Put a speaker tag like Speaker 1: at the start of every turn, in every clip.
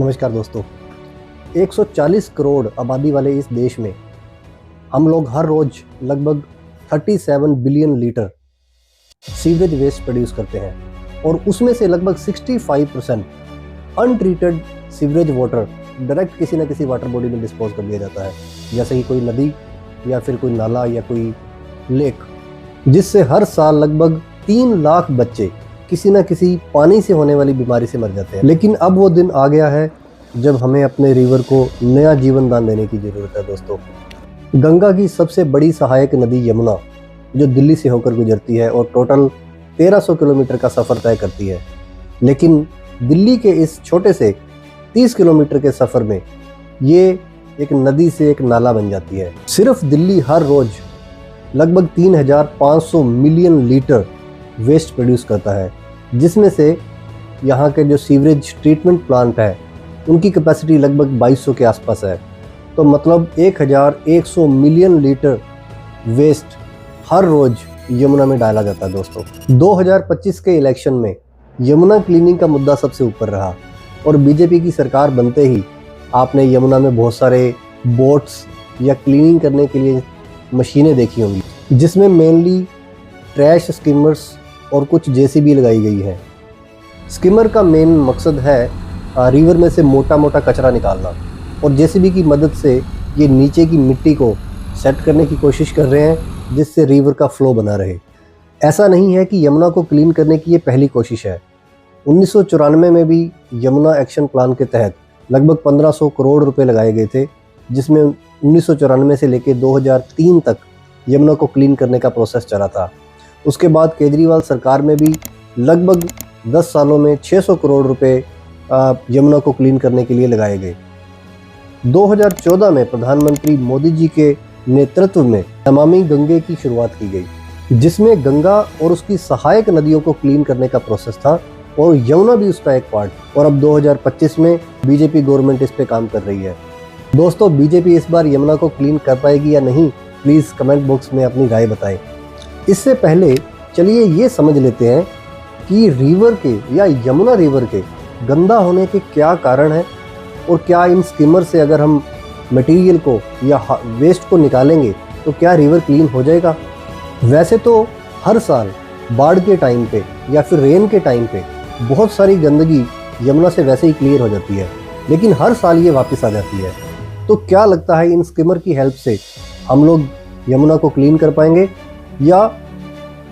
Speaker 1: नमस्कार दोस्तों। 140 करोड़ आबादी वाले इस देश में हम लोग हर रोज लगभग 37 billion litre sewerage waste produce करते हैं और उसमें से लगभग 65% अनट्रीटेड सीवरेज वाटर डायरेक्ट किसी न किसी वाटर बॉडी में डिस्पोज कर दिया जाता है, जैसे कि कोई नदी या फिर कोई नाला या कोई लेक, जिससे हर साल लगभग 3 लाख बच्चे किसी न किसी पानी से होने वाली बीमारी से मर जाते हैं। लेकिन अब वो दिन आ गया है जब हमें अपने रिवर को नया जीवन दान देने की ज़रूरत है दोस्तों। गंगा की सबसे बड़ी सहायक नदी यमुना, जो दिल्ली से होकर गुजरती है और टोटल 1300 किलोमीटर का सफ़र तय करती है, लेकिन दिल्ली के इस छोटे से 30 किलोमीटर के सफ़र में ये एक नदी से एक नाला बन जाती है। सिर्फ दिल्ली हर रोज़ लगभग 3500 मिलियन लीटर वेस्ट प्रोड्यूस करता है, जिसमें से यहाँ के जो सीवरेज ट्रीटमेंट प्लांट है उनकी कैपेसिटी लगभग 2200 के आसपास है। तो मतलब 1100 मिलियन लीटर वेस्ट हर रोज़ यमुना में डाला जाता है दोस्तों। 2025 के इलेक्शन में यमुना क्लीनिंग का मुद्दा सबसे ऊपर रहा और बीजेपी की सरकार बनते ही आपने यमुना में बहुत सारे बोट्स या क्लीनिंग करने के लिए मशीनें देखी होंगी, जिसमें मेनली ट्रैश स्किमर्स और कुछ जेसीबी लगाई गई है। स्किमर का मेन मकसद है रिवर में से मोटा मोटा कचरा निकालना और जेसीबी की मदद से ये नीचे की मिट्टी को सेट करने की कोशिश कर रहे हैं, जिससे रिवर का फ्लो बना रहे। ऐसा नहीं है कि यमुना को क्लीन करने की ये पहली कोशिश है। 1994 में भी यमुना एक्शन प्लान के तहत लगभग 1500 करोड़ रुपए लगाए गए थे, जिसमें 1994 से लेकर 2003 तक यमुना को क्लीन करने का प्रोसेस चला था। उसके बाद केजरीवाल सरकार में भी लगभग 10 सालों में 600 करोड़ रुपए यमुना को क्लीन करने के लिए लगाए गए। 2014 में प्रधानमंत्री मोदी जी के नेतृत्व में नमामि गंगे की शुरुआत की गई, जिसमें गंगा और उसकी सहायक नदियों को क्लीन करने का प्रोसेस था और यमुना भी उसका एक पार्ट। और अब 2025 में बीजेपी गवर्नमेंट इस पे काम कर रही है। दोस्तों, बीजेपी इस बार यमुना को क्लीन कर पाएगी या नहीं, प्लीज़ कमेंट बॉक्स में अपनी राय बताएं। इससे पहले चलिए ये समझ लेते हैं कि रिवर के या यमुना रिवर के गंदा होने के क्या कारण हैं और क्या इन स्किमर से अगर हम मटेरियल को या वेस्ट को निकालेंगे तो क्या रिवर क्लीन हो जाएगा। वैसे तो हर साल बाढ़ के टाइम पे या फिर रेन के टाइम पे बहुत सारी गंदगी यमुना से वैसे ही क्लियर हो जाती है, लेकिन हर साल ये वापस आ जाती है। तो क्या लगता है इन स्किमर की हेल्प से हम लोग यमुना को क्लीन कर पाएंगे या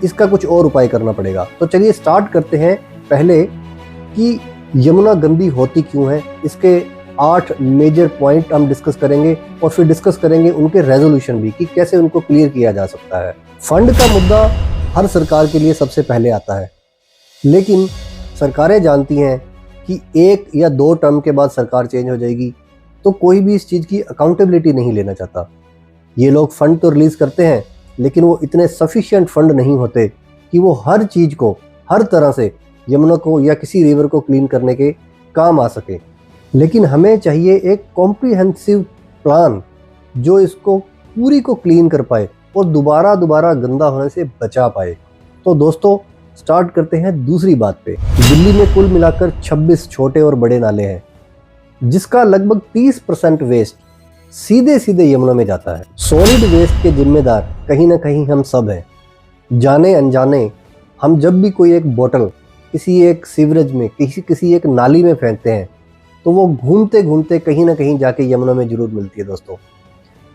Speaker 1: इसका कुछ और उपाय करना पड़ेगा? तो चलिए स्टार्ट करते हैं पहले कि यमुना गंदी होती क्यों है। इसके 8 मेजर पॉइंट हम डिस्कस करेंगे और फिर डिस्कस करेंगे उनके रेजोल्यूशन भी कि कैसे उनको क्लियर किया जा सकता है। फंड का मुद्दा हर सरकार के लिए सबसे पहले आता है, लेकिन सरकारें जानती हैं कि 1 या 2 टर्म के बाद सरकार चेंज हो जाएगी, तो कोई भी इस चीज़ की अकाउंटेबिलिटी नहीं लेना चाहता। ये लोग फंड तो रिलीज़ करते हैं, लेकिन वो इतने सफिशिएंट फंड नहीं होते कि वो हर चीज़ को हर तरह से यमुना को या किसी रिवर को क्लीन करने के काम आ सके। लेकिन हमें चाहिए एक कॉम्प्रिहेंसिव प्लान जो इसको पूरी को क्लीन कर पाए और दोबारा गंदा होने से बचा पाए। तो दोस्तों, स्टार्ट करते हैं दूसरी बात पे। दिल्ली में कुल मिलाकर 26 छोटे और बड़े नाले हैं, जिसका लगभग 30% वेस्ट सीधे यमुना में जाता है। सॉलिड वेस्ट के जिम्मेदार कहीं ना कहीं हम सब हैं। जाने अनजाने हम जब भी कोई एक बोतल किसी एक सीवरेज में किसी एक नाली में फेंकते हैं तो वो घूमते घूमते कहीं ना कहीं जाके यमुना में जरूर मिलती है दोस्तों।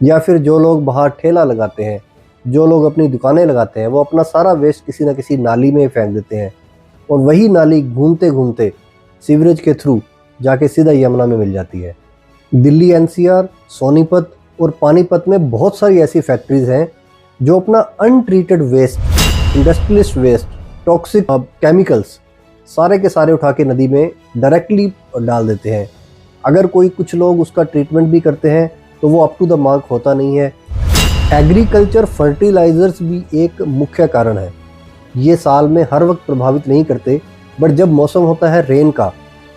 Speaker 1: या फिर जो लोग बाहर ठेला लगाते हैं, जो लोग अपनी दुकानें लगाते हैं, वो अपना सारा वेस्ट किसी न किसी नाली में फेंक देते हैं और वही नाली घूमते घूमते सीवरेज के थ्रू जाके सीधा यमुना में मिल जाती है। दिल्ली एनसीआर, सोनीपत और पानीपत में बहुत सारी ऐसी फैक्ट्रीज हैं जो अपना untreated waste, industrialist waste, toxic chemicals सारे के सारे उठा के नदी में डायरेक्टली डाल देते हैं। अगर कुछ लोग उसका ट्रीटमेंट भी करते हैं तो वो अप टू द मार्क होता नहीं है। एग्रीकल्चर फर्टिलाइजर्स भी एक मुख्य कारण है। ये साल में हर वक्त प्रभावित नहीं करते, बट जब मौसम होता है रेन का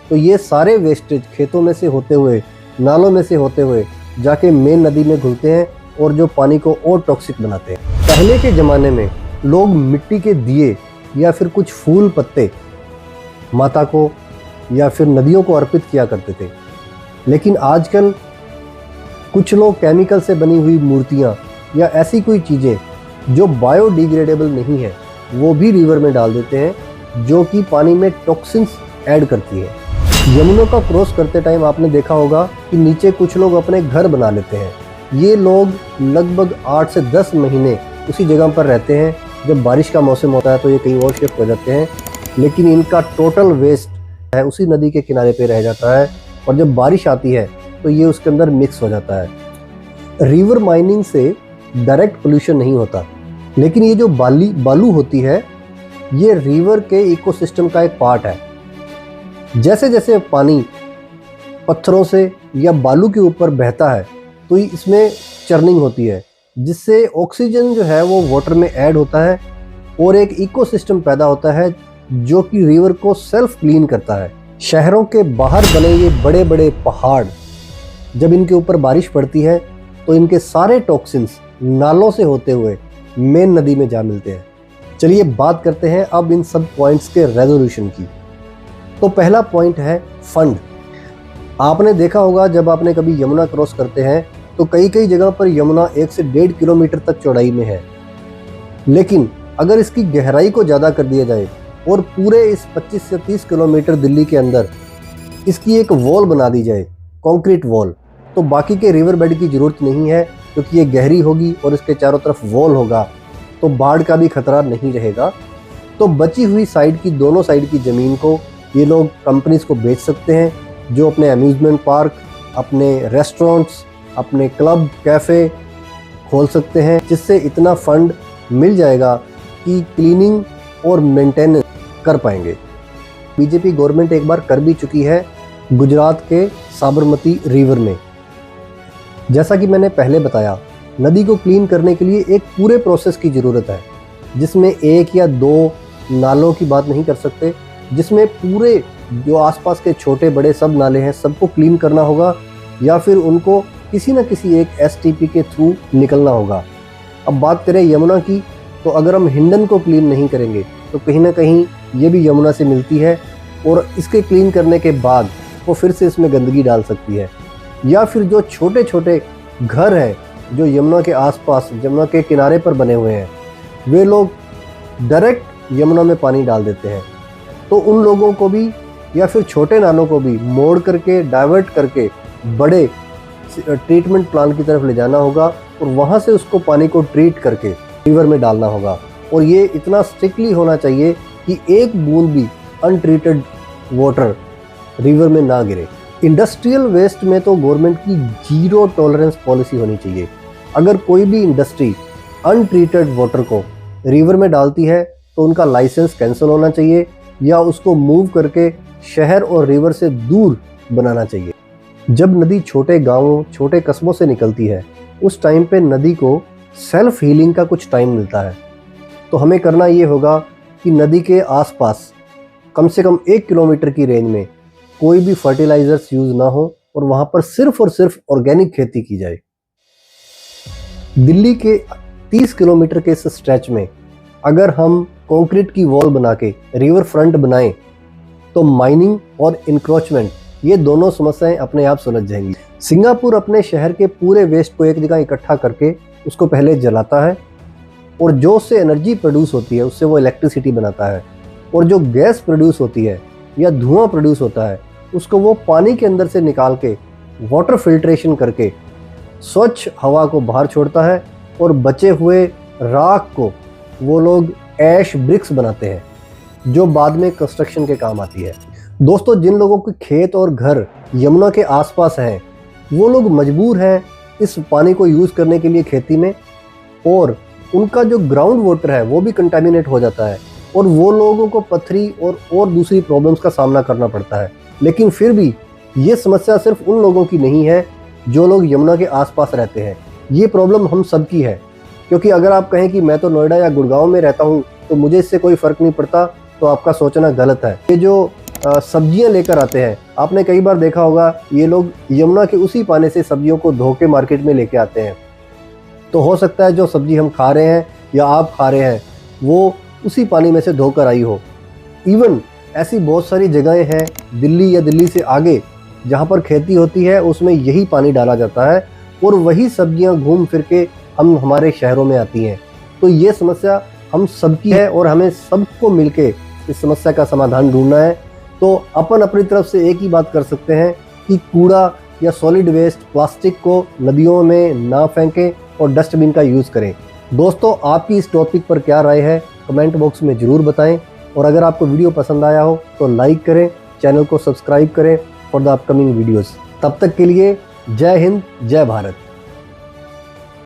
Speaker 1: तो ये सारे वेस्टेज खेतों में से होते हुए, नालों में से होते हुए जाके मेन नदी में घुलते हैं और जो पानी को और टॉक्सिक बनाते हैं। पहले के ज़माने में लोग मिट्टी के दिए या फिर कुछ फूल पत्ते माता को या फिर नदियों को अर्पित किया करते थे, लेकिन आजकल कुछ लोग केमिकल से बनी हुई मूर्तियाँ या ऐसी कोई चीज़ें जो बायोडिग्रेडेबल नहीं है वो भी रिवर में डाल देते हैं, जो कि पानी में टॉक्सिन्स ऐड करती है। यमुना का क्रॉस करते टाइम आपने देखा होगा कि नीचे कुछ लोग अपने घर बना लेते हैं। ये लोग लगभग 8 से 10 महीने उसी जगह पर रहते हैं। जब बारिश का मौसम होता है तो ये कहीं और शिफ्ट हो जाते हैं, लेकिन इनका टोटल वेस्ट है उसी नदी के किनारे पे रह जाता है, और जब बारिश आती है तो ये उसके अंदर मिक्स हो जाता है। रिवर माइनिंग से डायरेक्ट पोल्यूशन नहीं होता, लेकिन ये जो बालू होती है ये रिवर के इकोसिस्टम का एक पार्ट है। जैसे जैसे पानी पत्थरों से या बालू के ऊपर बहता है तो इसमें चर्निंग होती है, जिससे ऑक्सीजन जो है वो वाटर में ऐड होता है और एक इकोसिस्टम पैदा होता है जो कि रिवर को सेल्फ क्लीन करता है। शहरों के बाहर बने ये बड़े बड़े पहाड़, जब इनके ऊपर बारिश पड़ती है तो इनके सारे टॉक्सिन्स नालों से होते हुए मेन नदी में जा मिलते हैं। चलिए बात करते हैं अब इन सब पॉइंट्स के रेजोल्यूशन की। तो पहला पॉइंट है फंड। आपने देखा होगा जब आपने कभी यमुना क्रॉस करते हैं तो कई कई जगह पर यमुना 1 से 1.5 किलोमीटर तक चौड़ाई में है, लेकिन अगर इसकी गहराई को ज़्यादा कर दिया जाए और पूरे इस 25 से 30 किलोमीटर दिल्ली के अंदर इसकी एक वॉल बना दी जाए, कंक्रीट वॉल, तो बाकी के रिवर बेड की ज़रूरत नहीं है, क्योंकि ये गहरी होगी और इसके चारों तरफ वॉल होगा तो बाढ़ का भी खतरा नहीं रहेगा। तो बची हुई साइड की दोनों साइड की ज़मीन को ये लोग कंपनीज को बेच सकते हैं, जो अपने अम्यूज़मेंट पार्क, अपने रेस्टोरेंट्स, अपने क्लब, कैफ़े खोल सकते हैं, जिससे इतना फंड मिल जाएगा कि क्लीनिंग और मेंटेनेंस कर पाएंगे। बीजेपी गवर्नमेंट एक बार कर भी चुकी है गुजरात के साबरमती रिवर में। जैसा कि मैंने पहले बताया, नदी को क्लीन करने के लिए एक पूरे प्रोसेस की ज़रूरत है, जिसमें 1 या 2 नालों की बात नहीं कर सकते, जिसमें पूरे जो आसपास के छोटे बड़े सब नाले हैं सबको क्लीन करना होगा, या फिर उनको किसी न किसी एक एसटीपी के थ्रू निकलना होगा। अब बात करें यमुना की, तो अगर हम हिंडन को क्लीन नहीं करेंगे तो कहीं ना कहीं ये भी यमुना से मिलती है, और इसके क्लीन करने के बाद वो फिर से इसमें गंदगी डाल सकती है। या फिर जो छोटे छोटे घर हैं जो यमुना के आसपास, यमुना के किनारे पर बने हुए हैं, वे लोग डायरेक्ट यमुना में पानी डाल देते हैं। तो उन लोगों को भी या फिर छोटे नालों को भी मोड़ करके, डाइवर्ट करके बड़े ट्रीटमेंट प्लांट की तरफ ले जाना होगा, और वहाँ से उसको पानी को ट्रीट करके रिवर में डालना होगा। और ये इतना स्ट्रिक्टली होना चाहिए कि एक बूंद भी अनट्रीटेड वाटर रिवर में ना गिरे। इंडस्ट्रियल वेस्ट में तो गवर्नमेंट की 0 टॉलरेंस पॉलिसी होनी चाहिए। अगर कोई भी इंडस्ट्री अनट्रीटेड वाटर को रिवर में डालती है तो उनका लाइसेंस कैंसिल होना चाहिए, या उसको मूव करके शहर और रिवर से दूर बनाना चाहिए। जब नदी छोटे गांवों, छोटे कस्बों से निकलती है, उस टाइम पे नदी को सेल्फ हीलिंग का कुछ टाइम मिलता है। तो हमें करना ये होगा कि नदी के आसपास कम से कम 1 किलोमीटर की रेंज में कोई भी फर्टिलाइजर्स यूज़ ना हो, और वहाँ पर सिर्फ और सिर्फ ऑर्गेनिक खेती की जाए। दिल्ली के 30 किलोमीटर के इस स्ट्रेच में अगर हम कंक्रीट की वॉल बना के रिवर फ्रंट बनाएं तो माइनिंग और इंक्रोचमेंट, ये दोनों समस्याएं अपने आप सुलझ जाएंगी। सिंगापुर अपने शहर के पूरे वेस्ट को एक जगह इकट्ठा करके उसको पहले जलाता है, और जो उससे एनर्जी प्रोड्यूस होती है उससे वो इलेक्ट्रिसिटी बनाता है, और जो गैस प्रोड्यूस होती है या धुआं प्रोड्यूस होता है उसको वो पानी के अंदर से निकाल के वाटर फिल्ट्रेशन करके स्वच्छ हवा को बाहर छोड़ता है, और बचे हुए राख को वो लोग ऐश ब्रिक्स बनाते हैं, जो बाद में कंस्ट्रक्शन के काम आती है। दोस्तों, जिन लोगों के खेत और घर यमुना के आसपास हैं, वो लोग मजबूर हैं इस पानी को यूज़ करने के लिए खेती में, और उनका जो ग्राउंड वाटर है वो भी कंटामिनेट हो जाता है, और वो लोगों को पथरी और दूसरी प्रॉब्लम्स का सामना करना पड़ता है। लेकिन फिर भी ये समस्या सिर्फ उन लोगों की नहीं है जो लोग यमुना के आसपास रहते हैं, ये प्रॉब्लम हम सब की है। क्योंकि अगर आप कहें कि मैं तो नोएडा या गुड़गांव में रहता हूँ तो मुझे इससे कोई फ़र्क नहीं पड़ता, तो आपका सोचना गलत है। ये जो सब्जियां लेकर आते हैं, आपने कई बार देखा होगा ये लोग यमुना के उसी पानी से सब्जियों को धो के मार्केट में लेके आते हैं। तो हो सकता है जो सब्जी हम खा रहे हैं या आप खा रहे हैं वो उसी पानी में से धोकर आई हो। इवन ऐसी बहुत सारी जगहें हैं दिल्ली या दिल्ली से आगे जहाँ पर खेती होती है उसमें यही पानी डाला जाता है और वही सब्जियाँ घूम फिर के हम हमारे शहरों में आती हैं। तो ये समस्या हम सबकी है और हमें सबको मिलके इस समस्या का समाधान ढूंढना है। तो अपन अपनी तरफ से एक ही बात कर सकते हैं कि कूड़ा या सॉलिड वेस्ट प्लास्टिक को नदियों में ना फेंकें और डस्टबिन का यूज़ करें। दोस्तों, आपकी इस टॉपिक पर क्या राय है कमेंट बॉक्स में ज़रूर बताएं और अगर आपको वीडियो पसंद आया हो तो लाइक करें, चैनल को सब्सक्राइब करें फॉर द अपकमिंग वीडियोस। तब तक के लिए जय हिंद, जय भारत।